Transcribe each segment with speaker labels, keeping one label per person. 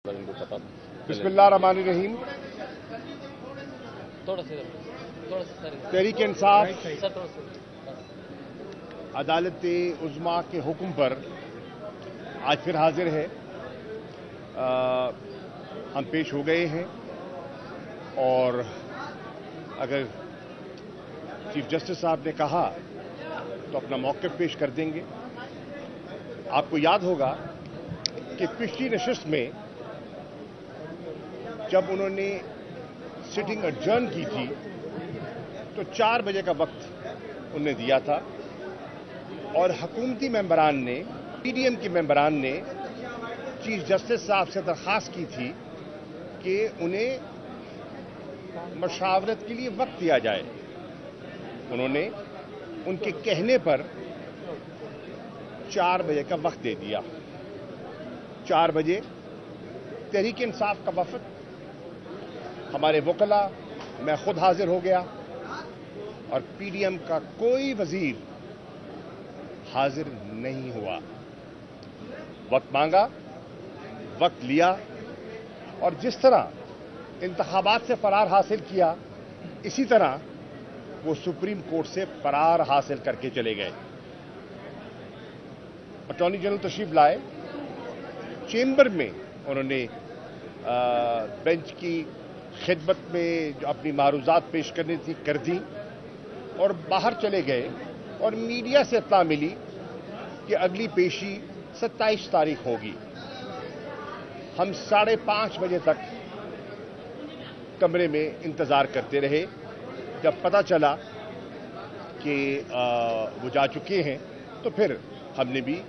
Speaker 1: बिस्मिल्लाहिर्रहमानिर्रहीम। तहरीक इंसाफ अदालत उज़्मा के हुक्म पर आज फिर हाजिर है। हम पेश हो गए हैं और अगर चीफ जस्टिस साहब ने कहा तो अपना मौक़िफ़ पेश कर देंगे। आपको याद होगा कि पिछली नशिस्त में जब उन्होंने सिटिंग एडजर्न की थी तो 4 बजे का वक्त उन्हें दिया था और हुकूमती मेंबरान ने, पीडीएम के मेंबरान ने चीफ जस्टिस साहब से दरख्वास्त की थी कि उन्हें मशावरत के लिए वक्त दिया जाए। उन्होंने उनके कहने पर 4 बजे का वक्त दे दिया। 4 बजे तहरीक इंसाफ का वफद, हमारे वकला, मैं खुद हाजिर हो गया और पीडीएम का कोई वजीर हाजिर नहीं हुआ। वक्त मांगा, वक्त लिया और जिस तरह इंतखाबात से फरार हासिल किया, इसी तरह वो सुप्रीम कोर्ट से फरार हासिल करके चले गए। अटॉर्नी जनरल तशरीफ लाए, चेंबर में उन्होंने बेंच की खिदमत में जो अपनी मारूजात पेश करनी थी कर दी और बाहर चले गए और मीडिया से इत्तला मिली कि अगली पेशी 27 तारीख होगी। हम 5:30 बजे तक कमरे में इंतजार करते रहे। जब पता चला कि वो जा चुके हैं तो फिर हमने भी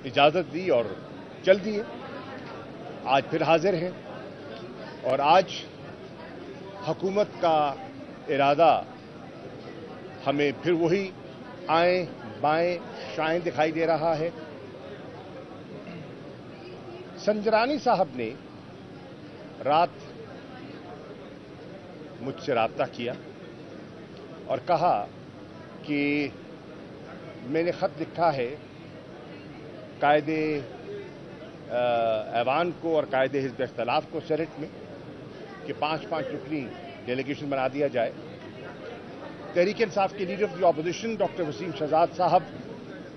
Speaker 1: इजाज़त दी और चल दिए। आज फिर हाजिर हैं और आज हुकूमत का इरादा हमें फिर वही आएं बाएं शाएं दिखाई दे रहा है। संजरानी साहब ने रात मुझसे राब्ता किया और कहा कि मैंने खत लिखा है कायदे ऐवान को और कायदे हिज़्ब इख्तिलाफ को सेनेट में कि 5-5 रुकनी डेलीगेशन बना दिया जाए। तहरीक इंसाफ के leader of the opposition doctor Waseem Shahzad साहब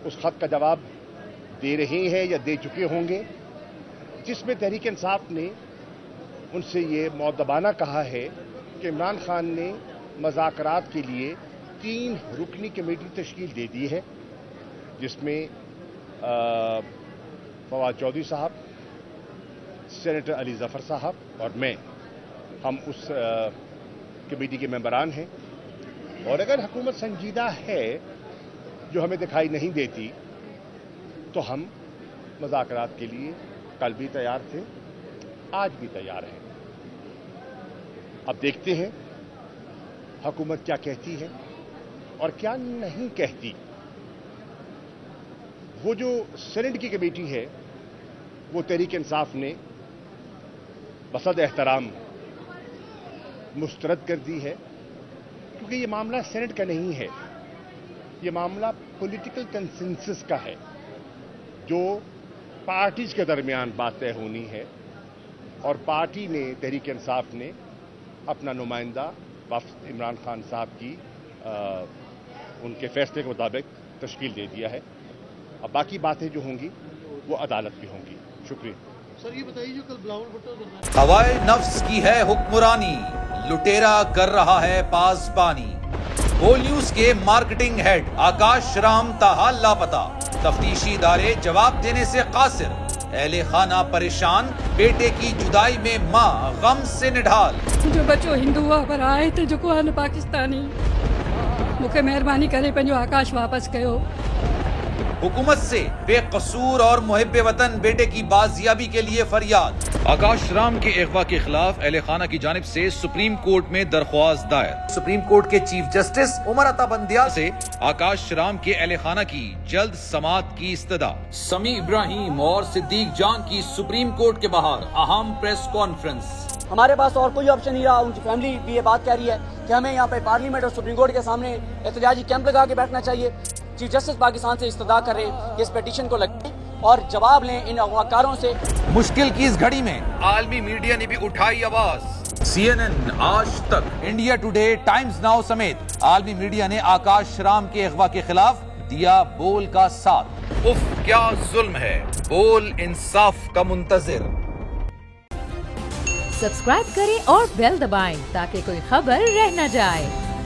Speaker 1: उस खत का जवाब दे रहे हैं या दे चुके होंगे, जिसमें तहरीक इंसाफ ने उनसे ये मौदबाना कहा है कि इमरान खान ने मज़ाकरात के लिए 3 रुकनी कमेटी तश्कील दे दी है, जिसमें फवाद चौधरी साहब, सेनेटर अली जफर साहब और मैं, हम उस कमेटी के मेंबरान हैं। और अगर हुकूमत संजीदा है, जो हमें दिखाई नहीं देती, तो हम मज़ाकरात के लिए कल भी तैयार थे, आज भी तैयार हैं। अब देखते हैं हुकूमत क्या कहती है और क्या नहीं कहती। वो जो सेनेट की कमेटी है वो तहरीक इंसाफ ने बसद एहतराम मुस्तरद कर दी है, क्योंकि ये मामला सेनेट का नहीं है, ये मामला पॉलिटिकल कंसेंसस का है, जो पार्टीज के दरमियान बात तय होनी है। और पार्टी ने, तहरीक इंसाफ ने अपना नुमाइंदा वफ़द इमरान खान साहब की उनके फैसले के मुताबिक तश्कील दे दिया है। अब बाकी बातें जो होंगी वो अदालत की होंगी। शुक्रिया।
Speaker 2: सर ये बताइए, जो कल बिलावल भुट्टो
Speaker 3: हवाए नफ्स की है हुक्मरानी, लुटेरा कर रहा है पासबानी। बोल न्यूज के मार्केटिंग हेड आकाश राम ताहा लापता, तफ्तीशी इदारे जवाब देने से कासिर। अहले खाना परेशान, बेटे की जुदाई में माँ गम से निढाल।
Speaker 4: जो बच्चो हिंदू हुआ पर आए थे जो को पाकिस्तानी, मुझे मेहरबानी करे पंहिंजो आकाश वापस कयो।
Speaker 3: हुकूमत से बेकसूर और मुहिब्बे वतन बेटे की बाजियाबी के लिए फरियाद। आकाश राम के अगवा के खिलाफ अहले खाना की जानिब से सुप्रीम कोर्ट में दरख्वास्त दायर। सुप्रीम कोर्ट के चीफ जस्टिस उमर अता बंदियाल से आकाश राम के अहले खाना की जल्द समाअत की इस्तदा। समी इब्राहिम और सिद्दीक जान की सुप्रीम कोर्ट के बाहर अहम प्रेस कॉन्फ्रेंस।
Speaker 5: हमारे पास और कोई ऑप्शन नहीं रहा। उनकी फैमिली भी ये बात कह रही है कि हमें यहाँ पे पार्लियामेंट और सुप्रीम कोर्ट के सामने एहतजाजी कैंप लगा के बैठना चाहिए। चीफ जस्टिस पाकिस्तान से इस्तदा कर रहे हैं कि इस पिटीशन को लगे اور جواب لیں ان اغواکاروں سے۔
Speaker 3: مشکل کی اس گھڑی میں عالمی میڈیا نے بھی اٹھائی آواز۔ CNN، آج تک، انڈیا ٹوڈے، ٹائمز ناؤ سمیت عالمی میڈیا نے آکاش رام کے اغوا کے خلاف دیا بول کا ساتھ۔ اف کیا ظلم ہے، بول انصاف کا منتظر۔
Speaker 6: سبسکرائب کریں اور بیل دبائیں تاکہ کوئی خبر رہ نہ جائے۔